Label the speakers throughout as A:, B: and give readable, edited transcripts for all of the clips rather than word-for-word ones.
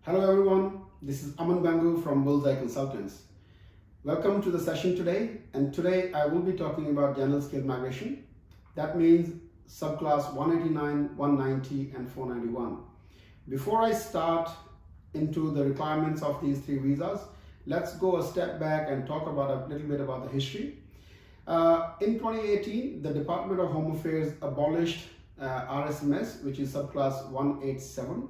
A: Hello everyone, this is Aman Gangu from Bullseye Consultants. Welcome to the session today, and today I will be talking about general skill migration. That means subclass 189, 190 and 491. Before I start into the requirements of these three visas, let's go a step back and talk about a little bit about the history. In 2018, the Department of Home Affairs abolished RSMS, which is subclass 187.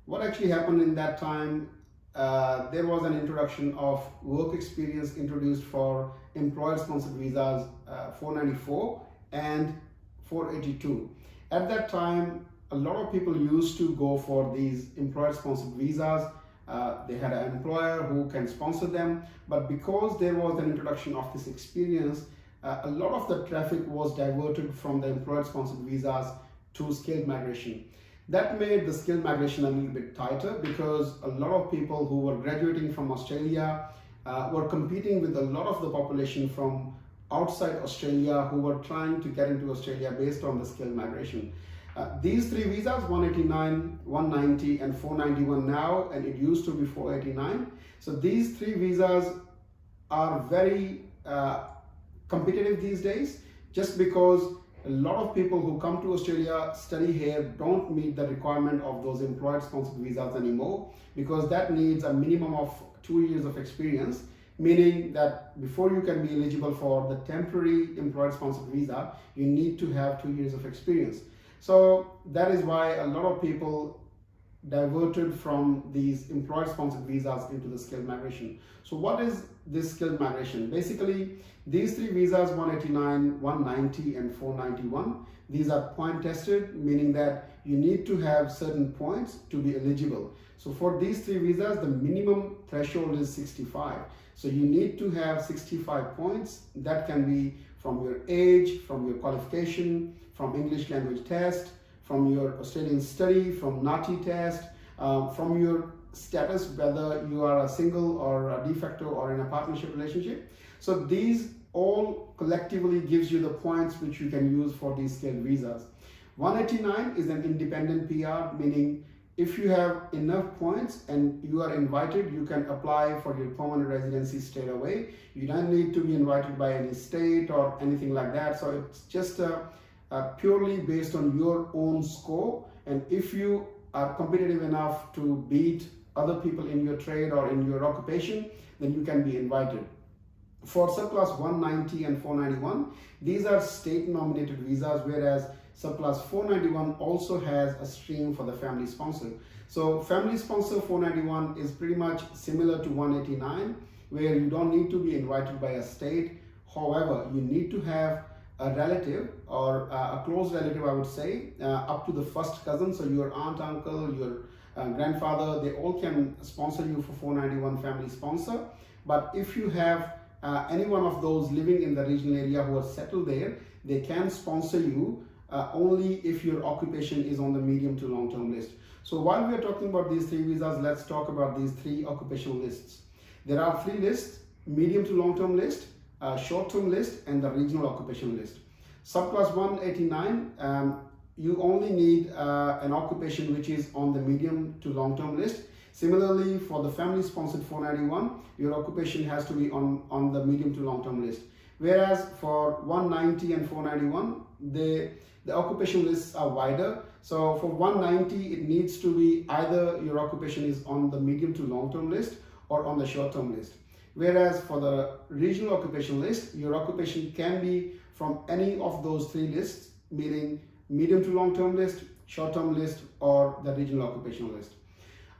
A: What actually happened in that time, there was an introduction of work experience introduced for employer-sponsored visas 494 and 482. At that time, a lot of people used to go for these employer-sponsored visas. They had an employer who can sponsor them, but because there was an introduction of this experience, a lot of the traffic was diverted from the employer-sponsored visas to skilled migration. That made the skill migration a little bit tighter because a lot of people who were graduating from Australia were competing with a lot of the population from outside Australia who were trying to get into Australia based on the skill migration. These three visas, 189, 190 and 491 now, and it used to be 489. So these three visas are very competitive these days, just because a lot of people who come to Australia, study here, don't meet the requirement of those employer-sponsored visas anymore, because that needs a minimum of 2 years of experience, meaning that before you can be eligible for the temporary employer-sponsored visa, you need to have 2 years of experience. So that is why a lot of people diverted from these employer-sponsored visas into the skilled migration. So what is this skilled migration? Basically, these three visas, 189, 190 and 491, these are point tested, meaning that you need to have certain points to be eligible. So for these three visas, the minimum threshold is 65. So you need to have 65 points. That can be from your age, from your qualification, from English language test, from your Australian study, from NATI test, from your status, whether you are a single or a de facto or in a partnership relationship. So these all collectively gives you the points which you can use for these skilled visas. 189 is an independent PR, meaning if you have enough points and you are invited, you can apply for your permanent residency straight away. You don't need to be invited by any state or anything like that. So it's just purely based on your own score, and if you are competitive enough to beat other people in your trade or in your occupation, then you can be invited. For subclass 190 and 491, these are state nominated visas, whereas subclass 491 also has a stream for the family sponsor. So family sponsor 491 is pretty much similar to 189, where you don't need to be invited by a state. However, you need to have a relative or a close relative, I would say, up to the first cousin. So your aunt, uncle, your grandfather, they all can sponsor you for 491 family sponsor. But if you have any one of those living in the regional area who are settled there, they can sponsor you only if your occupation is on the medium to long term list. So while we are talking about these three visas, let's talk about these three occupational lists. There are three lists: medium to long term list, short-term list and the regional occupation list. Subclass 189, you only need an occupation which is on the medium to long-term list. Similarly, for the family sponsored 491, your occupation has to be on the medium to long-term list. Whereas for 190 and 491, the occupation lists are wider. So for 190, it needs to be either your occupation is on the medium to long-term list or on the short-term list. Whereas for the regional occupation list, your occupation can be from any of those three lists, meaning medium to long-term list, short-term list, or the regional occupation list.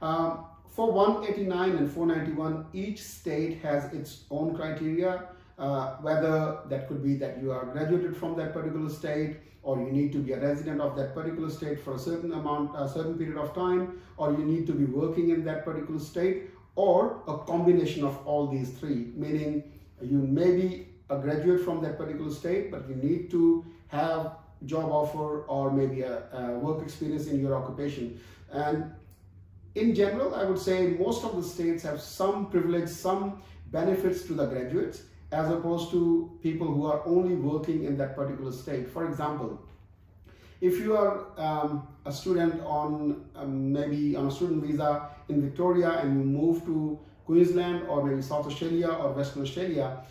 A: For 189 and 491, each state has its own criteria, whether that could be that you are graduated from that particular state, or you need to be a resident of that particular state for a certain period of time, or you need to be working in that particular state, or a combination of all these three, meaning you may be a graduate from that particular state, but you need to have job offer or maybe a work experience in your occupation. And in general, I would say most of the states have some privilege, some benefits to the graduates, as opposed to people who are only working in that particular state. For example, If you are a student on maybe on a student visa in Victoria and you move to Queensland or maybe South Australia or Western Australia,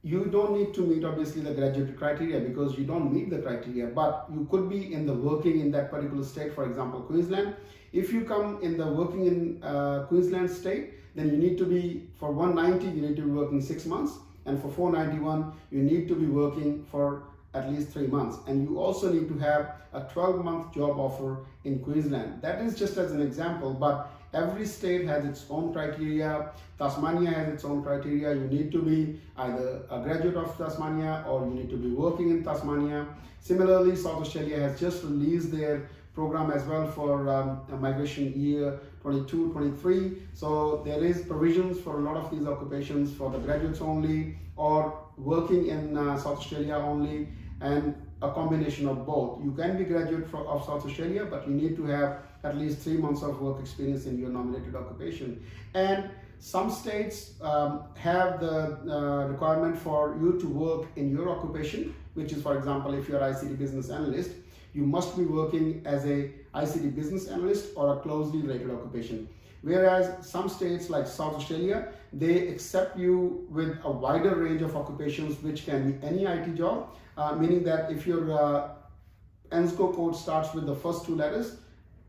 A: you don't need to meet obviously the graduate criteria because you don't meet the criteria, but you could be in the working in that particular state, for example Queensland. If you come in the working in Queensland state, then you need to be, for 190 you need to be working 6 months, and for 491 you need to be working for at least 3 months, and you also need to have a 12-month job offer in Queensland. That is just as an example, but every state has its own criteria. Tasmania has its own criteria. You need to be either a graduate of Tasmania or you need to be working in Tasmania. Similarly, South Australia has just released their program as well for migration year 22-23. So there is provisions for a lot of these occupations for the graduates only or working in South Australia only, and a combination of both. You can be graduate of South Australia, but you need to have at least 3 months of work experience in your nominated occupation. And some states have the requirement for you to work in your occupation, which is, for example, if you're ICT business analyst, you must be working as a ICT business analyst or a closely related occupation. Whereas some states like South Australia, they accept you with a wider range of occupations, which can be any IT job, meaning that if your NSCO code starts with the first 2 letters,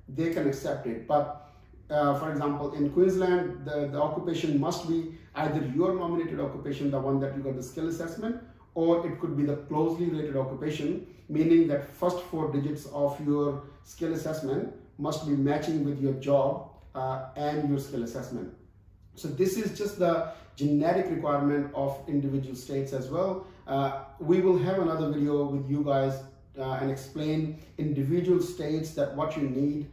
A: they can accept it. But for example, in Queensland, the occupation must be either your nominated occupation, the one that you got the skill assessment, or it could be the closely related occupation, meaning that first 4 digits of your skill assessment must be matching with your job and your skill assessment. So this is just the generic requirement of individual states as well. We will have another video with you guys and explain individual states that what you need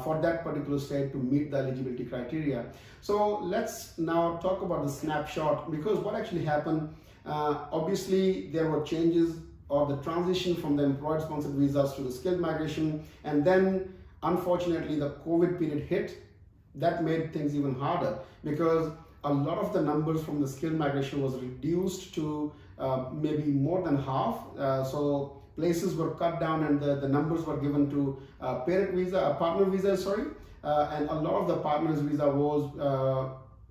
A: for that particular state to meet the eligibility criteria. So let's now talk about the snapshot, because what actually happened, obviously there were changes or the transition from the employer sponsored visas to the skilled migration, and then unfortunately the COVID period hit. That made things even harder because a lot of the numbers from the skilled migration was reduced to maybe more than half. So places were cut down and the numbers were given to partner visa, and a lot of the partners visa was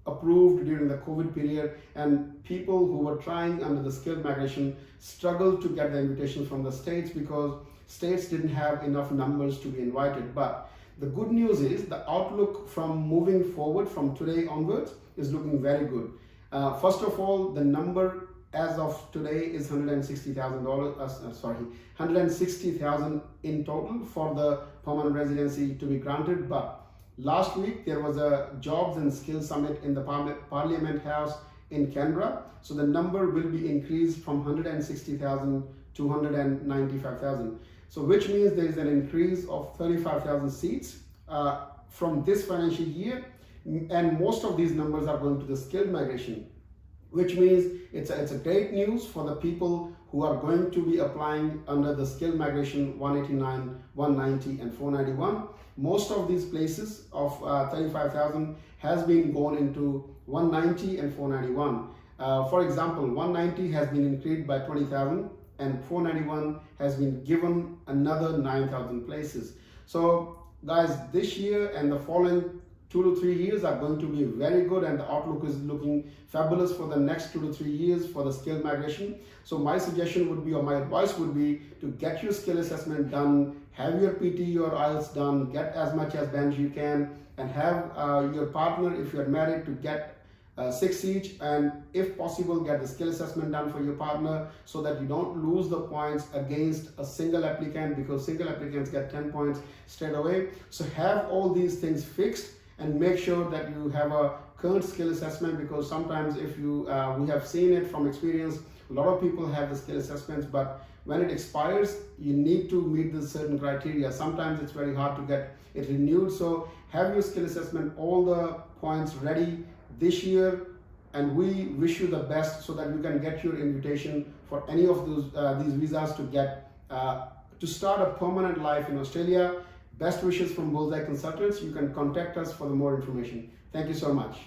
A: approved during the COVID period, and people who were trying under the skilled migration struggled to get the invitations from the states because states didn't have enough numbers to be invited. But the good news is the outlook from moving forward from today onwards is looking very good. First of all, the number as of today is $160,000 in total for the permanent residency to be granted. But last week there was a Jobs and Skills Summit in the Parliament House in Canberra. So the number will be increased from 160,000 to 195,000. So which means there is an increase of 35,000 seats from this financial year, and most of these numbers are going to the skilled migration, which means it's a great news for the people who are going to be applying under the skilled migration 189, 190 and 491. Most of these places of 35,000 has been gone into 190 and 491. For example, 190 has been increased by 20,000 and 491 has been given another 9,000 places. So guys, this year and the following 2 to 3 years are going to be very good, and the outlook is looking fabulous for the next 2 to 3 years for the skilled migration. So my suggestion would be, or my advice would be, to get your skill assessment done, have your PT or IELTS done, get as much as bands you can, and have your partner, if you're married, to get 6 each, and if possible get the skill assessment done for your partner so that you don't lose the points against a single applicant, because single applicants get 10 points straight away. So have all these things fixed and make sure that you have a current skill assessment, because sometimes if you we have seen it from experience, a lot of people have the skill assessments, but when it expires you need to meet the certain criteria. Sometimes it's very hard to get it renewed. So have your skill assessment, all the points ready this year, and we wish you the best so that you can get your invitation for any of those these visas to get to start a permanent life in Australia. Best wishes from Bullseye Consultants. You can contact us for the more information. Thank you so much.